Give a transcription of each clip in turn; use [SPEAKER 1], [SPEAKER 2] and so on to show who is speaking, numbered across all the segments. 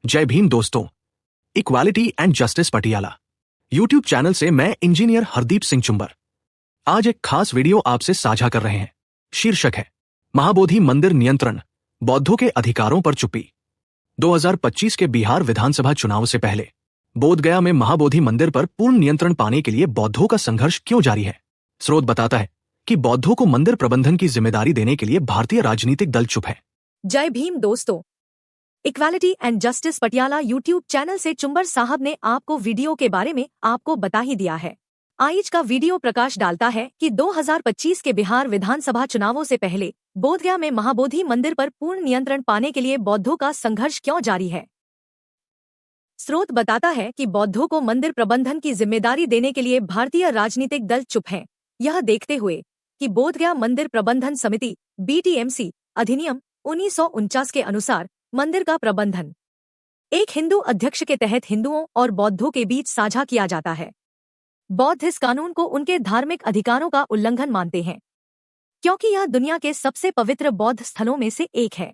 [SPEAKER 1] जय भीम दोस्तों। Equality and justice Patiala YouTube channel से मैं इंजीनियर हरदीप सिंह चुंबर आज एक खास वीडियो आपसे साझा कर रहे हैं। शीर्षक है महाबोधि मंदिर नियंत्रण, बौद्धों के अधिकारों पर चुप्पी। 2025 के बिहार विधानसभा चुनाव से पहले बोधगया में महाबोधि मंदिर पर पूर्ण नियंत्रण पाने के लिए बौद्धों का संघर्ष क्यों जारी है। स्रोत बताता है कि बौद्धों को मंदिर प्रबंधन की जिम्मेदारी देने के लिए भारतीय राजनीतिक दल चुप है।
[SPEAKER 2] जय भीम दोस्तों। Equality and justice Patiala YouTube channel से चुंबर साहब ने आपको वीडियो के बारे में आपको बता ही दिया है। आज का वीडियो प्रकाश डालता है कि 2025 के बिहार विधानसभा चुनावों से पहले बोधगया में महाबोधि मंदिर पर पूर्ण नियंत्रण पाने के लिए बौद्धों का संघर्ष क्यों जारी है। स्रोत बताता है कि बौद्धों को मंदिर प्रबंधन की जिम्मेदारी देने के लिए भारतीय राजनीतिक दल चुप हैं। यह देखते हुए कि बोधगया मंदिर प्रबंधन समिति BTMC अधिनियम 1949 के अनुसार मंदिर का प्रबंधन एक हिंदू अध्यक्ष के तहत हिंदुओं और बौद्धों के बीच साझा किया जाता है। बौद्ध इस कानून को उनके धार्मिक अधिकारों का उल्लंघन मानते हैं क्योंकि यह दुनिया के सबसे पवित्र बौद्ध स्थलों में से एक है।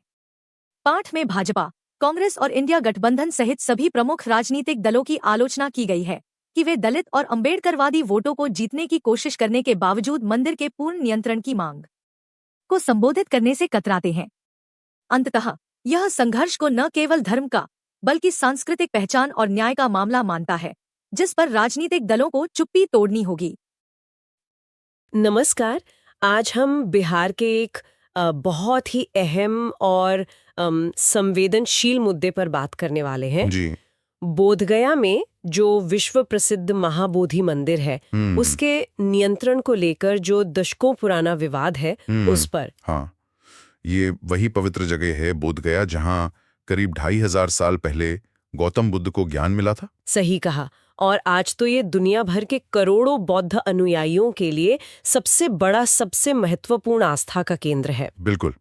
[SPEAKER 2] पाठ में भाजपा, कांग्रेस और इंडिया गठबंधन सहित सभी प्रमुख राजनीतिक दलों की आलोचना की गई है कि वे दलित और अंबेडकरवादी वोटों को जीतने की कोशिश करने के बावजूद मंदिर के पूर्ण नियंत्रण की मांग को संबोधित करने से कतराते हैं। अंततः यह संघर्ष को न केवल धर्म का बल्कि सांस्कृतिक पहचान और न्याय का मामला मानता है, जिस पर राजनीतिक दलों को चुप्पी तोड़नी होगी।
[SPEAKER 3] नमस्कार। आज हम बिहार के एक बहुत ही अहम और संवेदनशील मुद्दे पर बात करने वाले हैं
[SPEAKER 4] जी।
[SPEAKER 3] बोधगया में जो विश्व प्रसिद्ध महाबोधि मंदिर है उसके नियंत्रण को लेकर जो दशकों पुराना विवाद है उस पर।
[SPEAKER 4] हाँ, ये वही पवित्र जगह है बोधगया जहाँ करीब 2500 साल पहले गौतम बुद्ध को ज्ञान मिला था।
[SPEAKER 3] सही कहा। और आज तो ये दुनिया भर के करोड़ों बौद्ध अनुयायियों के लिए सबसे बड़ा, सबसे महत्वपूर्ण आस्था का केंद्र है।
[SPEAKER 4] बिल्कुल।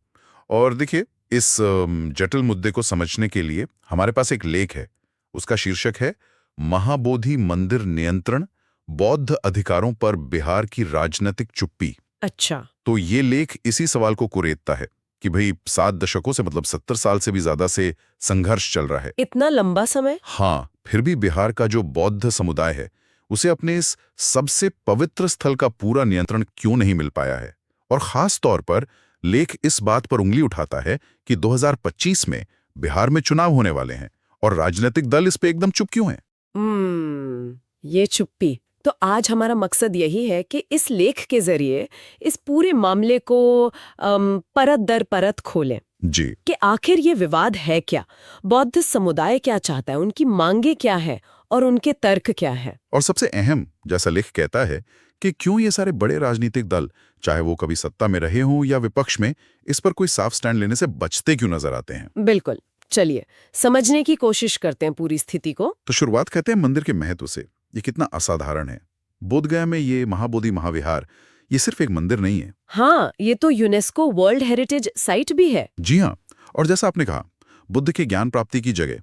[SPEAKER 4] और देखिए, इस जटिल मुद्दे को समझने के लिए हमारे पास एक लेख है। उसका शीर्षक है महाबोधि मंदिर नियंत्रण, बौद्ध अधिकारों पर बिहार की राजनीतिक चुप्पी।
[SPEAKER 3] अच्छा।
[SPEAKER 4] तो ये लेख इसी सवाल को कुरेदता है कि भाई 7 दशकों से, मतलब 70 साल से भी ज्यादा से संघर्ष चल रहा है।
[SPEAKER 3] इतना लंबा समय?
[SPEAKER 4] हाँ, फिर भी बिहार का जो बौद्ध समुदाय है उसे अपने इस सबसे पवित्र स्थल का पूरा नियंत्रण क्यों नहीं मिल पाया है। और खास तौर पर लेख इस बात पर उंगली उठाता है कि 2025 में बिहार में चुनाव होने वाले हैं और राजनीतिक दल इस पे एकदम चुप क्यों हैं।
[SPEAKER 3] ये चुप्पी। तो आज हमारा मकसद यही है कि इस लेख के जरिए इस पूरे मामले को परत दर परत खोलें
[SPEAKER 4] जी,
[SPEAKER 3] कि आखिर ये विवाद है क्या, बौद्ध समुदाय क्या चाहता है, उनकी मांगे क्या है और उनके तर्क क्या है।
[SPEAKER 4] और सबसे अहम, जैसा लेख कहता है, कि क्यों ये सारे बड़े राजनीतिक दल, चाहे वो कभी सत्ता में रहे हों या विपक्ष में, इस पर कोई साफ स्टैंड लेने से बचते क्यों नजर आते हैं।
[SPEAKER 3] बिल्कुल, चलिए समझने की कोशिश करते हैं पूरी स्थिति को।
[SPEAKER 4] तो शुरुआत कहते हैं मंदिर के महत्व से। ये कितना असाधारण है। बोधगया में ये महाबोधि महाविहार ये सिर्फ एक मंदिर नहीं है।
[SPEAKER 3] हाँ, ये तो यूनेस्को वर्ल्ड हेरिटेज साइट भी है।
[SPEAKER 4] जी हाँ। और जैसा आपने कहा, बुद्ध के ज्ञान प्राप्ति की जगह।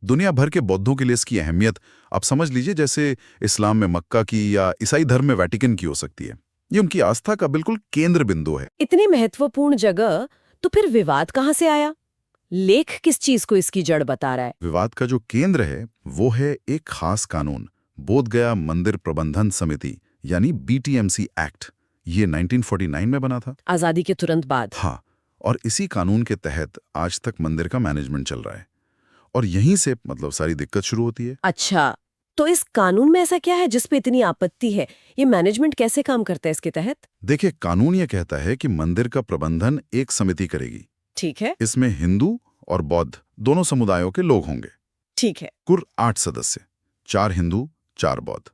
[SPEAKER 4] दुनिया भर के बौद्धों के लिए इसकी अहमियत आप समझ लीजिए जैसे इस्लाम में मक्का की या ईसाई धर्म में वेटिकन की हो सकती है। ये उनकी आस्था का बिल्कुल केंद्र बिंदु है।
[SPEAKER 3] इतनी महत्वपूर्ण जगह, तो फिर विवाद कहाँ से आया? लेख किस चीज को इसकी जड़ बता रहा है?
[SPEAKER 4] विवाद का जो केंद्र है वो है एक खास कानून, बोधगया मंदिर प्रबंधन समिति यानी BTMC एक्ट। ये 1949 में बना था,
[SPEAKER 3] आजादी के तुरंत बाद।
[SPEAKER 4] हाँ। और इसी कानून के तहत आज तक मंदिर का मैनेजमेंट चल रहा है और यहीं से मतलब सारी दिक्कत शुरू होती है।
[SPEAKER 3] अच्छा, तो इस कानून में ऐसा क्या है जिस पे इतनी आपत्ति है? ये मैनेजमेंट कैसे काम करता है इसके तहत?
[SPEAKER 4] देखिए, कानून ये कहता है कि मंदिर का प्रबंधन एक समिति करेगी।
[SPEAKER 3] ठीक है।
[SPEAKER 4] इसमें हिंदू और बौद्ध दोनों समुदायों के लोग होंगे।
[SPEAKER 3] ठीक है।
[SPEAKER 4] कुल 8 सदस्य, 4 हिंदू 4 बौद्ध।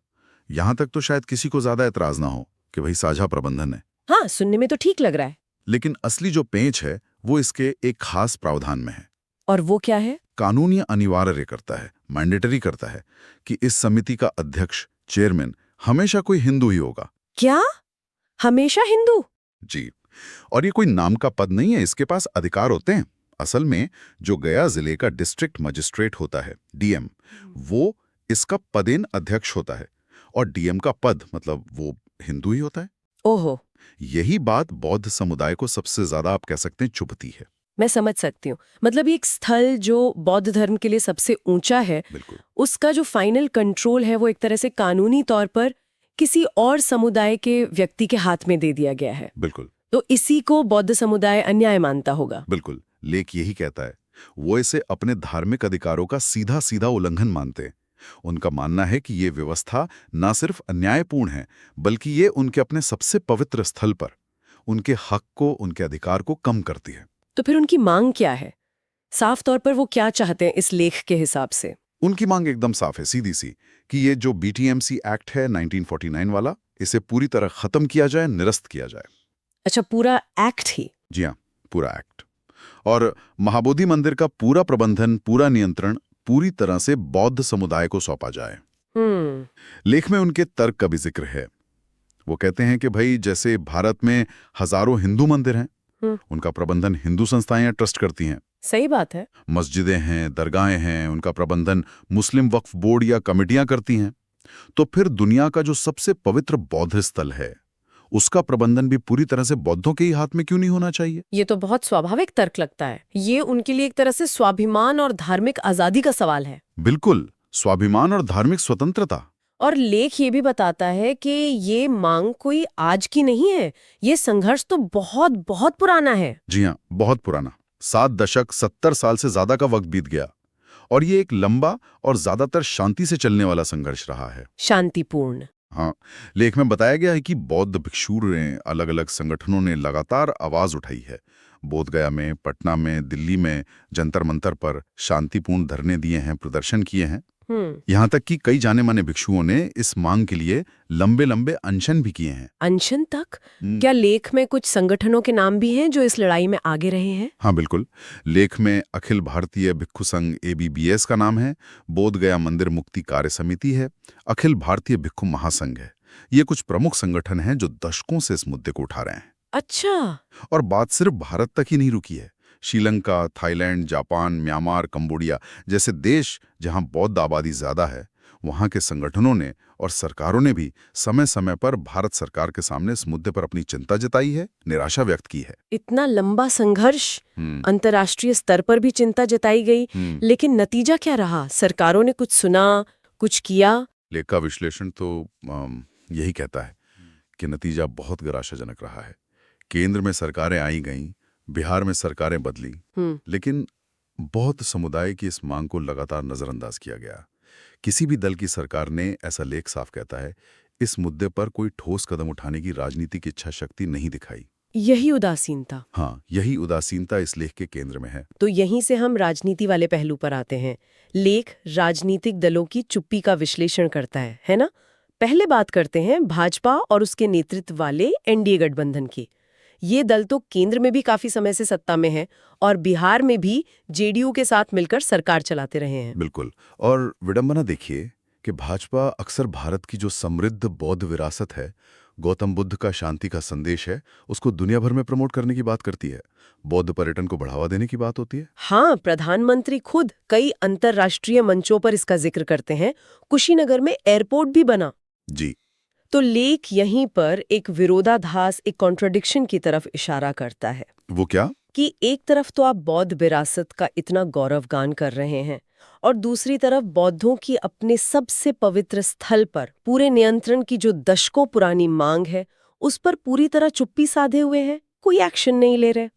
[SPEAKER 4] यहां तक तो शायद किसी को ज्यादा एतराज ना हो कि भाई साझा प्रबंधन है।
[SPEAKER 3] हाँ, सुनने में तो ठीक लग रहा है।
[SPEAKER 4] लेकिन असली जो पेंच है वो इसके एक खास प्रावधान में है।
[SPEAKER 3] और वो क्या है?
[SPEAKER 4] कानून ये अनिवार्य करता है, मैंडेटरी करता है कि इस समिति का अध्यक्ष, चेयरमैन हमेशा कोई हिंदू ही होगा।
[SPEAKER 3] क्या? हमेशा हिंदू?
[SPEAKER 4] जी। और ये कोई नाम का पद नहीं है, इसके पास अधिकार होते हैं। असल में जो गया जिले का डिस्ट्रिक्ट मजिस्ट्रेट होता है, DM, वो इसका पदेन अध्यक्ष होता है और DM का पद मतलब वो हिंदू ही होता है।
[SPEAKER 3] ओहो।
[SPEAKER 4] यही बात बौद्ध समुदाय को सबसे ज्यादा आप कह सकते हैं चुभती है।
[SPEAKER 3] मैं समझ सकती हूँ। मतलब ये एक स्थल जो बौद्ध धर्म के लिए सबसे ऊंचा है,
[SPEAKER 4] बिल्कुल
[SPEAKER 3] उसका जो फाइनल कंट्रोल है वो एक तरह से कानूनी तौर पर किसी और समुदाय के व्यक्ति के हाथ में दे दिया गया है।
[SPEAKER 4] बिल्कुल
[SPEAKER 3] तो इसी को बौद्ध समुदाय अन्याय मानता होगा।
[SPEAKER 4] बिल्कुल, लेख यही कहता है। वो इसे अपने धार्मिक अधिकारों का सीधा सीधा उल्लंघन मानते हैं। उनका मानना है कि ये व्यवस्था न सिर्फ अन्यायपूर्ण है, बल्कि ये उनके अपने सबसे पवित्र स्थल पर उनके हक को, उनके अधिकार को कम करती है।
[SPEAKER 3] तो फिर उनकी मांग क्या है? साफ तौर पर वो क्या चाहते हैं इस लेख के हिसाब से?
[SPEAKER 4] उनकी मांग एकदम साफ है, सीधी सी, कि ये जो BTMC एक्ट है 1949 वाला, इसे पूरी तरह खत्म किया जाए, निरस्त किया जाए।
[SPEAKER 3] अच्छा, पूरा एक्ट ही?
[SPEAKER 4] जी हाँ, पूरा एक्ट। और महाबोधि मंदिर का पूरा प्रबंधन, पूरा नियंत्रण पूरी तरह से बौद्ध समुदाय को सौंपा जाए। लेख में उनके तर्क का भी जिक्र है। वो कहते हैं कि भाई, जैसे भारत में हजारों हिंदू मंदिर हैं, उनका प्रबंधन हिंदू संस्थाएं या ट्रस्ट करती हैं।
[SPEAKER 3] सही बात है।
[SPEAKER 4] मस्जिदें हैं, दरगाहें हैं, उनका प्रबंधन मुस्लिम वक्फ बोर्ड या कमेटियां करती हैं। तो फिर दुनिया का जो सबसे पवित्र बौद्ध स्थल है, उसका प्रबंधन भी पूरी तरह से बौद्धों के ही हाथ में क्यों नहीं होना चाहिए?
[SPEAKER 3] ये तो बहुत स्वाभाविक तर्क लगता है। ये उनके लिए एक तरह से स्वाभिमान और धार्मिक आजादी का सवाल है।
[SPEAKER 4] बिल्कुल, स्वाभिमान और धार्मिक स्वतंत्रता।
[SPEAKER 3] और लेख ये भी बताता है कि ये मांग कोई आज की नहीं है, ये संघर्ष तो बहुत बहुत पुराना है।
[SPEAKER 4] जी हाँ, बहुत पुराना। 7 दशक, 70 साल से ज्यादा का वक्त बीत गया। और ये एक लंबा और ज्यादातर शांति से चलने वाला संघर्ष रहा है।
[SPEAKER 3] शांतिपूर्ण।
[SPEAKER 4] हाँ, लेख में बताया गया है कि बौद्ध भिक्षुओं ने, अलग अलग संगठनों ने लगातार आवाज उठाई है। बोधगया में, पटना में, दिल्ली में, जंतर मंतर पर शांतिपूर्ण धरने दिए हैं, प्रदर्शन किए हैं। यहाँ तक कि कई जाने माने भिक्षुओं ने इस मांग के लिए लंबे लंबे अनशन भी किए हैं।
[SPEAKER 3] अनशन तक? क्या लेख में कुछ संगठनों के नाम भी हैं जो इस लड़ाई में आगे रहे हैं?
[SPEAKER 4] हाँ बिल्कुल, लेख में अखिल भारतीय भिक्षु संघ ABBS का नाम है, बोधगया मंदिर मुक्ति कार्य समिति है, अखिल भारतीय भिक्षु महासंघ है। ये कुछ प्रमुख संगठन हैं जो दशकों से इस मुद्दे को उठा रहे हैं।
[SPEAKER 3] अच्छा।
[SPEAKER 4] और बात सिर्फ भारत तक ही नहीं रुकी है। Sri Lanka, Thailand, Japan, Myanmar, Cambodia जैसे देश जहां बौद्ध आबादी ज्यादा है, वहां के संगठनों ने और सरकारों ने भी समय समय पर भारत सरकार के सामने इस मुद्दे पर अपनी चिंता जताई है, निराशा व्यक्त की है।
[SPEAKER 3] इतना लंबा संघर्ष, अंतर्राष्ट्रीय स्तर पर भी चिंता जताई गई, लेकिन नतीजा क्या रहा? सरकारों ने कुछ सुना, कुछ किया?
[SPEAKER 4] लेख का विश्लेषण तो यही कहता है कि नतीजा बहुत निराशाजनक रहा है। केंद्र में सरकारें आई गईं, बिहार में सरकारें बदली, लेकिन बौद्ध समुदाय की इस मांग को लगातार नजरअंदाज किया गया। किसी भी दल की सरकार ने, ऐसा लेख साफ कहता है, इस मुद्दे पर कोई ठोस कदम उठाने की राजनीतिक इच्छा शक्ति नहीं दिखाई।
[SPEAKER 3] यही उदासीनता।
[SPEAKER 4] हाँ, यही उदासीनता इस लेख के केंद्र में है।
[SPEAKER 3] तो यहीं से हम राजनीति वाले पहलू पर आते हैं। लेख राजनीतिक दलों की चुप्पी का विश्लेषण करता है ना? पहले बात करते हैं भाजपा और उसके नेतृत्व वाले NDA गठबंधन की। ये दल तो केंद्र में भी काफी समय से सत्ता में है और बिहार में भी JDU के साथ मिलकर सरकार चलाते रहे हैं।
[SPEAKER 4] बिल्कुल। और विडंबना देखिए कि भाजपा अक्सर भारत की जो समृद्ध बौद्ध विरासत है, गौतम बुद्ध का शांति का संदेश है, उसको दुनिया भर में प्रमोट करने की बात करती है। बौद्ध पर्यटन को बढ़ावा देने की बात होती है।
[SPEAKER 3] हाँ, प्रधानमंत्री खुद कई अंतर्राष्ट्रीय मंचों पर इसका जिक्र करते हैं। कुशीनगर में एयरपोर्ट भी बना।
[SPEAKER 4] जी।
[SPEAKER 3] तो लेख यहीं पर एक विरोधाभास, एक कॉन्ट्रडिक्शन की तरफ इशारा करता है।
[SPEAKER 4] वो क्या?
[SPEAKER 3] कि एक तरफ तो आप बौद्ध विरासत का इतना गौरवगान कर रहे हैं और दूसरी तरफ बौद्धों की अपने सबसे पवित्र स्थल पर पूरे नियंत्रण की जो दशकों पुरानी मांग है, उस पर पूरी तरह चुप्पी साधे हुए हैं, कोई एक्शन नहीं ले रहे।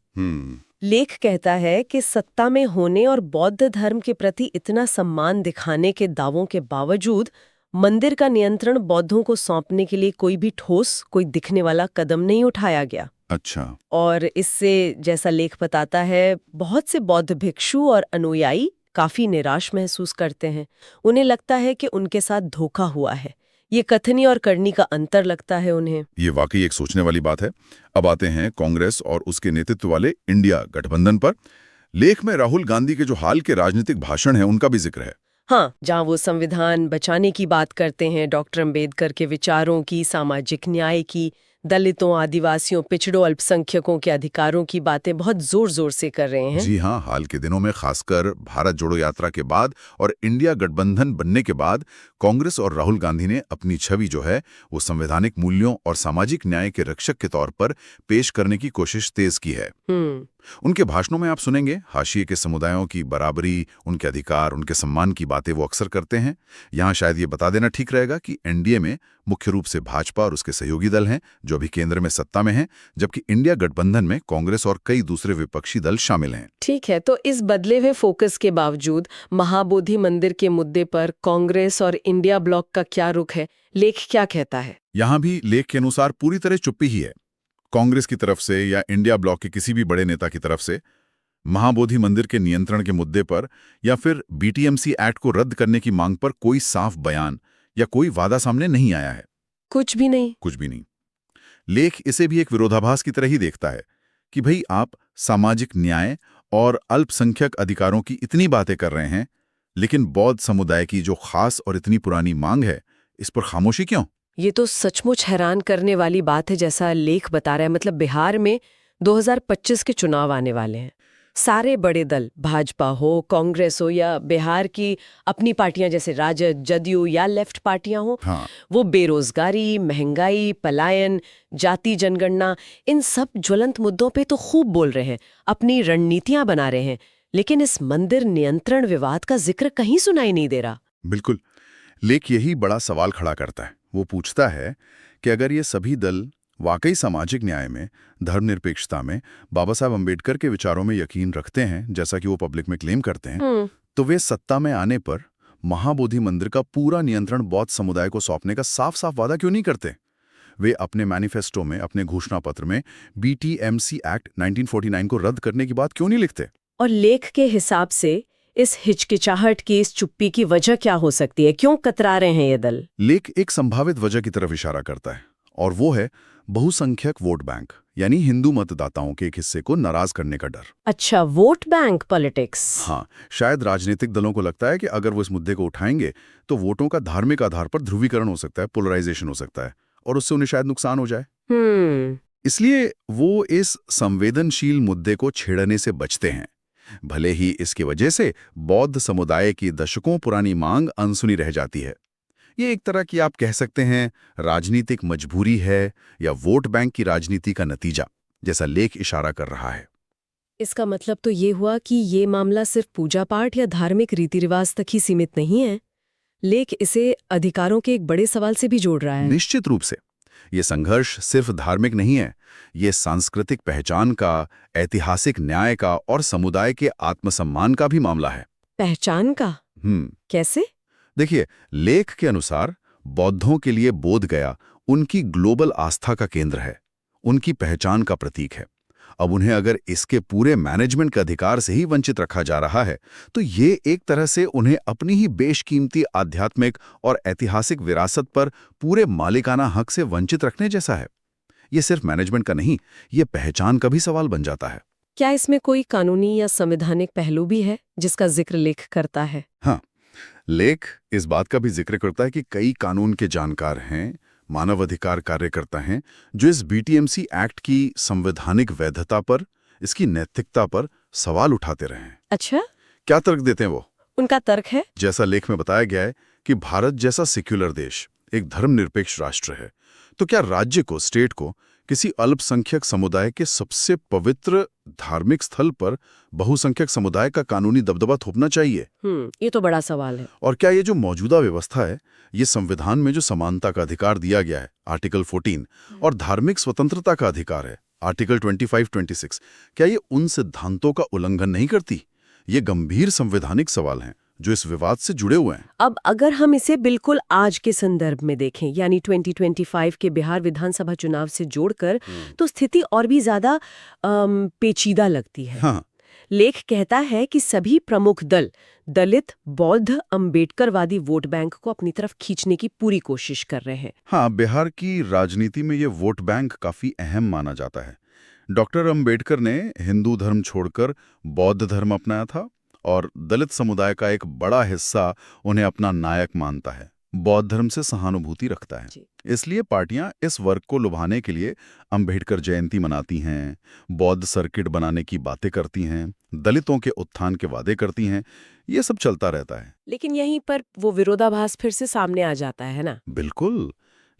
[SPEAKER 3] लेख कहता है कि सत्ता में होने और बौद्ध धर्म के प्रति इतना सम्मान दिखाने के दावों के बावजूद मंदिर का नियंत्रण बौद्धों को सौंपने के लिए कोई भी ठोस, कोई दिखने वाला कदम नहीं उठाया गया।
[SPEAKER 4] अच्छा।
[SPEAKER 3] और इससे, जैसा लेख बताता है, बहुत से बौद्ध भिक्षु और अनुयायी काफी निराश महसूस करते हैं। उन्हें लगता है कि उनके साथ धोखा हुआ है। ये कथनी और करनी का अंतर लगता है उन्हें।
[SPEAKER 4] ये वाकई एक सोचने वाली बात है। अब आते हैं कांग्रेस और उसके नेतृत्व वाले इंडिया गठबंधन पर। लेख में राहुल गांधी के जो हाल के राजनीतिक भाषण है, उनका भी जिक्र है।
[SPEAKER 3] हाँ, जहाँ वो संविधान बचाने की बात करते हैं, डॉक्टर अंबेडकर के विचारों की, सामाजिक न्याय की, दलितों, आदिवासियों, पिछड़ों, अल्पसंख्यकों के अधिकारों की बातें बहुत जोर जोर से कर रहे हैं।
[SPEAKER 4] जी हाँ, हाल के दिनों में खासकर भारत जोड़ो यात्रा के बाद और इंडिया गठबंधन बनने के बाद कांग्रेस और राहुल गांधी ने अपनी छवि जो है वो संवैधानिक मूल्यों और सामाजिक न्याय के रक्षक के तौर पर पेश करने की कोशिश तेज की है। उनके भाषणों में आप सुनेंगे हाशिए के समुदायों की बराबरी, उनके अधिकार, उनके सम्मान की बातें वो अक्सर करते हैं। यहाँ शायद ये बता देना ठीक रहेगा कि एनडीए में मुख्य रूप से भाजपा और उसके सहयोगी दल हैं जो अभी केंद्र में सत्ता में हैं, जबकि इंडिया गठबंधन में कांग्रेस और कई दूसरे विपक्षी दल शामिल हैं।
[SPEAKER 3] ठीक है, तो इस बदले हुए फोकस के बावजूद महाबोधि मंदिर के मुद्दे पर कांग्रेस और इंडिया ब्लॉक का क्या रुख है, लेख क्या कहता है?
[SPEAKER 4] यहाँ भी लेख के अनुसार पूरी तरह चुप्पी ही है। कांग्रेस की तरफ से या इंडिया ब्लॉक के किसी भी बड़े नेता की तरफ से महाबोधि मंदिर के नियंत्रण के मुद्दे पर या फिर बीटीएमसी एक्ट को रद्द करने की मांग पर कोई साफ बयान या कोई वादा सामने नहीं आया है।
[SPEAKER 3] कुछ भी नहीं?
[SPEAKER 4] कुछ भी नहीं। लेख इसे भी एक विरोधाभास की तरह ही देखता है कि भाई आप सामाजिक न्याय और अल्पसंख्यक अधिकारों की इतनी बातें कर रहे हैं, लेकिन बौद्ध समुदाय की जो खास और इतनी पुरानी मांग है, इस पर खामोशी क्यों?
[SPEAKER 3] ये तो सचमुच हैरान करने वाली बात है। जैसा लेख बता रहा है, मतलब बिहार में 2025 के चुनाव आने वाले हैं। सारे बड़े दल, भाजपा हो, कांग्रेस हो या बिहार की अपनी पार्टियां जैसे राजद, जदयू या लेफ्ट पार्टियां हो,
[SPEAKER 4] हाँ,
[SPEAKER 3] वो बेरोजगारी, महंगाई, पलायन, जाति जनगणना, इन सब ज्वलंत मुद्दों पे तो खूब बोल रहे हैं, अपनी रणनीतियां बना रहे हैं। लेकिन इस मंदिर नियंत्रण विवाद का जिक्र कहीं सुनाई नहीं दे रहा।
[SPEAKER 4] बिल्कुल। लेख यही बड़ा सवाल खड़ा करता है। वो पूछता है कि अगर ये सभी दल वाकई सामाजिक न्याय में, धर्मनिरपेक्षता में, बाबा साहब अम्बेडकर के विचारों में यकीन रखते हैं, जैसा कि वो पब्लिक में क्लेम करते हैं, तो वे सत्ता में आने पर महाबोधि मंदिर का पूरा नियंत्रण बौद्ध समुदाय को सौंपने का साफ साफ वादा क्यों नहीं करते? वे अपने मैनिफेस्टो में, अपने घोषणा पत्र में बीटीएमसी एक्ट 1949 को रद्द करने की बात क्यों नहीं लिखते?
[SPEAKER 3] और लेख के हिसाब से इस हिचकिचाहट की, इस चुप्पी की वजह क्या हो सकती है? क्यों कतरा रहे हैं ये दल?
[SPEAKER 4] लेख एक संभावित वजह की तरफ इशारा करता है, और वो है बहुसंख्यक वोट बैंक, यानी हिंदू मतदाताओं के एक हिस्से को नाराज करने का डर।
[SPEAKER 3] अच्छा, वोट बैंक पॉलिटिक्स।
[SPEAKER 4] हाँ, शायद राजनीतिक दलों को लगता है कि अगर वो इस मुद्दे को उठाएंगे तो वोटों का धार्मिक आधार पर ध्रुवीकरण हो सकता है, पोलराइजेशन हो सकता है, और उससे उन्हें शायद नुकसान हो जाए। इसलिए वो इस संवेदनशील मुद्दे को छेड़ने से बचते हैं, भले ही इसकी वजह से बौद्ध समुदाय की दशकों पुरानी मांग अनसुनी रह जाती है। ये एक तरह की, आप कह सकते हैं, राजनीतिक मजबूरी है या वोट बैंक की राजनीति का नतीजा, जैसा लेख इशारा कर रहा है।
[SPEAKER 3] इसका मतलब तो ये हुआ कि ये मामला सिर्फ पूजा पाठ या धार्मिक रीति रिवाज तक ही सीमित नहीं है। लेख इसे अधिकारों के एक बड़े सवाल से भी जोड़ रहा है।
[SPEAKER 4] निश्चित रूप से ये संघर्ष सिर्फ धार्मिक नहीं है, ये सांस्कृतिक पहचान का, ऐतिहासिक न्याय का और समुदाय के आत्मसम्मान का भी मामला है।
[SPEAKER 3] पहचान का? कैसे?
[SPEAKER 4] देखिए, लेख के अनुसार बौद्धों के लिए बोध गया उनकी ग्लोबल आस्था का केंद्र है, उनकी पहचान का प्रतीक है। अब उन्हें अगर इसके पूरे मैनेजमेंट के अधिकार से ही वंचित रखा जा रहा है, तो ये एक तरह से उन्हें अपनी ही बेशकीमती आध्यात्मिक और ऐतिहासिक विरासत पर पूरे मालिकाना हक से वंचित रखने जैसा है। ये सिर्फ मैनेजमेंट का नहीं, ये पहचान का भी सवाल बन जाता है।
[SPEAKER 3] क्या इसमें कोई कानूनी या संवैधानिक पहलू भी है जिसका जिक्र लेख करता है?
[SPEAKER 4] हाँ, लेख इस बात का भी जिक्र करता है कि कई कानून के जानकार हैं, मानवाधिकार कार्यकर्ता हैं, जो इस बीटीएमसी एक्ट की संवैधानिक वैधता पर, इसकी नैतिकता पर सवाल उठाते रहे हैं।
[SPEAKER 3] अच्छा,
[SPEAKER 4] क्या तर्क देते हैं वो?
[SPEAKER 3] उनका तर्क है,
[SPEAKER 4] जैसा लेख में बताया गया है कि भारत जैसा सेक्युलर देश, एक धर्मनिरपेक्ष राष्ट्र है, तो क्या राज्य को, स्टेट को, किसी अल्पसंख्यक समुदाय के सबसे पवित्र धार्मिक स्थल पर बहुसंख्यक समुदाय का कानूनी दबदबा थोपना चाहिए?
[SPEAKER 3] ये तो बड़ा सवाल है।
[SPEAKER 4] और क्या ये जो मौजूदा व्यवस्था है, ये संविधान में जो समानता का अधिकार दिया गया है, आर्टिकल 14, और धार्मिक स्वतंत्रता का अधिकार है, आर्टिकल 25-26, क्या ये उन सिद्धांतों का उल्लंघन नहीं करती? ये गंभीर संवैधानिक सवाल हैं जो इस विवाद से जुड़े हुए हैं।
[SPEAKER 3] अब अगर हम इसे बिल्कुल आज के संदर्भ में देखें, यानी 2025 के बिहार विधानसभा चुनाव से जोड़कर, तो स्थिति और भी ज्यादा पेचीदा लगती है।
[SPEAKER 4] हाँ।
[SPEAKER 3] लेख कहता है कि सभी प्रमुख दल दलित, बौद्ध, अम्बेडकरवादी वोट बैंक को अपनी तरफ खींचने की पूरी कोशिश कर रहे हैं।
[SPEAKER 4] हाँ, बिहार की राजनीति में ये वोट बैंक काफी अहम माना जाता है। डॉक्टर अम्बेडकर ने हिंदू धर्म छोड़कर बौद्ध धर्म अपनाया था, और दलित समुदाय का एक बड़ा हिस्सा उन्हें अपना नायक मानता है, बौद्ध धर्म से सहानुभूति रखता है। इसलिए पार्टियां इस वर्ग को लुभाने के लिए अम्बेडकर जयंती मनाती हैं, बौद्ध सर्किट बनाने की बातें करती हैं, दलितों के उत्थान के वादे करती हैं। ये सब चलता रहता है।
[SPEAKER 3] लेकिन यहीं पर वो विरोधाभास फिर से सामने आ जाता है ना?
[SPEAKER 4] बिल्कुल।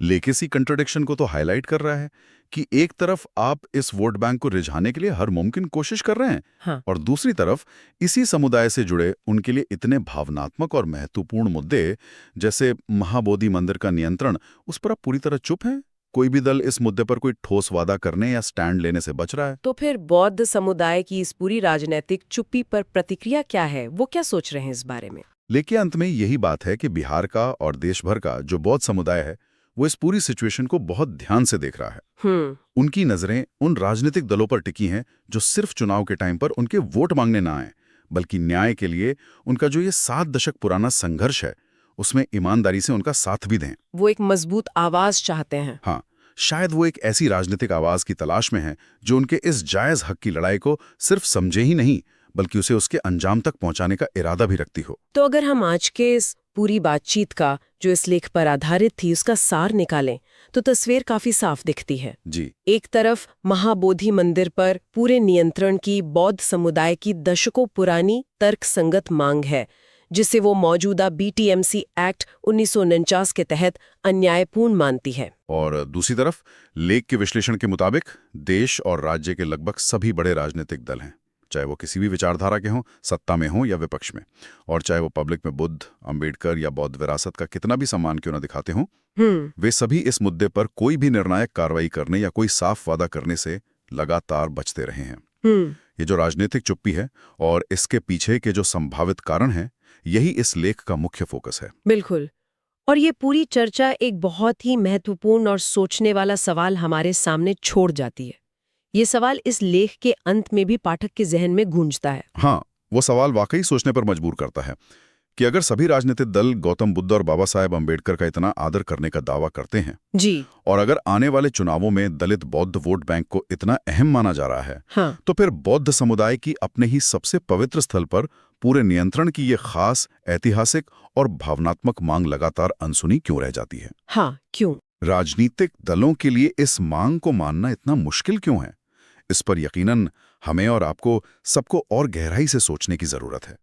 [SPEAKER 4] लेख इसी कंट्राडिक्शन को तो हाईलाइट कर रहा है कि एक तरफ आप इस वोट बैंक को रिझाने के लिए हर मुमकिन कोशिश कर रहे हैं,
[SPEAKER 3] हाँ।
[SPEAKER 4] और दूसरी तरफ इसी समुदाय से जुड़े उनके लिए इतने भावनात्मक और महत्वपूर्ण मुद्दे जैसे महाबोधि मंदिर का नियंत्रण, उस पर आप पूरी तरह चुप हैं। कोई भी दल इस मुद्दे पर कोई ठोस वादा करने या स्टैंड लेने से बच रहा है।
[SPEAKER 3] तो फिर बौद्ध समुदाय की इस पूरी राजनीतिक चुप्पी पर प्रतिक्रिया क्या है? वो क्या सोच रहे हैं इस बारे में?
[SPEAKER 4] लेकिन अंत में यही बात है कि बिहार का और देश भर का जो बौद्ध समुदाय है वो इस पूरी सिचुएशन को बहुत ध्यान से देख रहा है। उनकी नजरें उन राजनीतिक दलों पर टिकी हैं जो सिर्फ चुनाव के टाइम पर उनके वोट मांगने ना आए, बल्कि न्याय के लिए उनका जो ये 7 दशक पुराना संघर्ष है उसमें ईमानदारी से उनका साथ भी दें।
[SPEAKER 3] वो एक मजबूत आवाज चाहते हैं।
[SPEAKER 4] हाँ, शायद वो एक ऐसी राजनीतिक आवाज की तलाश में है जो उनके इस जायज हक की लड़ाई को सिर्फ समझे ही नहीं बल्कि उसे उसके अंजाम तक पहुंचाने का इरादा भी रखती हो।
[SPEAKER 3] तो अगर हम आज के इस पूरी बातचीत का जो इस लेख पर आधारित थी उसका सार निकालें तो तस्वीर काफी साफ दिखती है।
[SPEAKER 4] जी,
[SPEAKER 3] एक तरफ महाबोधि मंदिर पर पूरे नियंत्रण की बौद्ध समुदाय की दशकों पुरानी तर्कसंगत मांग है, जिसे वो मौजूदा BTMC एक्ट 1949 के तहत अन्यायपूर्ण मानती है।
[SPEAKER 4] और दूसरी तरफ लेख के विश्लेषण के मुताबिक देश और राज्य के लगभग सभी बड़े राजनीतिक दल हैं, चाहे वो किसी भी विचारधारा के हों, सत्ता में हों या विपक्ष में, और चाहे वो पब्लिक में बुद्ध, अंबेडकर या बौद्ध विरासत का कितना भी सम्मान क्यों न दिखाते हों, वे सभी इस मुद्दे पर कोई भी निर्णायक कार्रवाई करने या कोई साफ वादा करने से लगातार बचते रहे हैं। ये जो राजनीतिक चुप्पी है और इसके पीछे के जो संभावित कारण हैं, यही इस लेख का मुख्य फोकस है।
[SPEAKER 3] बिल्कुल। और ये पूरी चर्चा एक बहुत ही महत्वपूर्ण और सोचने वाला सवाल हमारे सामने छोड़ जाती है। ये सवाल इस लेख के अंत में भी पाठक के जहन में गूंजता है।
[SPEAKER 4] हाँ, वो सवाल वाकई सोचने पर मजबूर करता है कि अगर सभी राजनीतिक दल गौतम बुद्ध और बाबा साहेब अम्बेडकर का इतना आदर करने का दावा करते हैं
[SPEAKER 3] जी,
[SPEAKER 4] और अगर आने वाले चुनावों में दलित बौद्ध वोट बैंक को इतना अहम माना जा रहा है,
[SPEAKER 3] हाँ,
[SPEAKER 4] तो फिर बौद्ध समुदाय की अपने ही सबसे पवित्र स्थल पर पूरे नियंत्रण की ये खास ऐतिहासिक और भावनात्मक मांग लगातार अनसुनी क्यों रह जाती है?
[SPEAKER 3] हाँ, क्यों?
[SPEAKER 4] राजनीतिक दलों के लिए इस मांग को मानना इतना मुश्किल क्यों है? इस पर यकीनन हमें और आपको सबको और गहराई से सोचने की जरूरत है।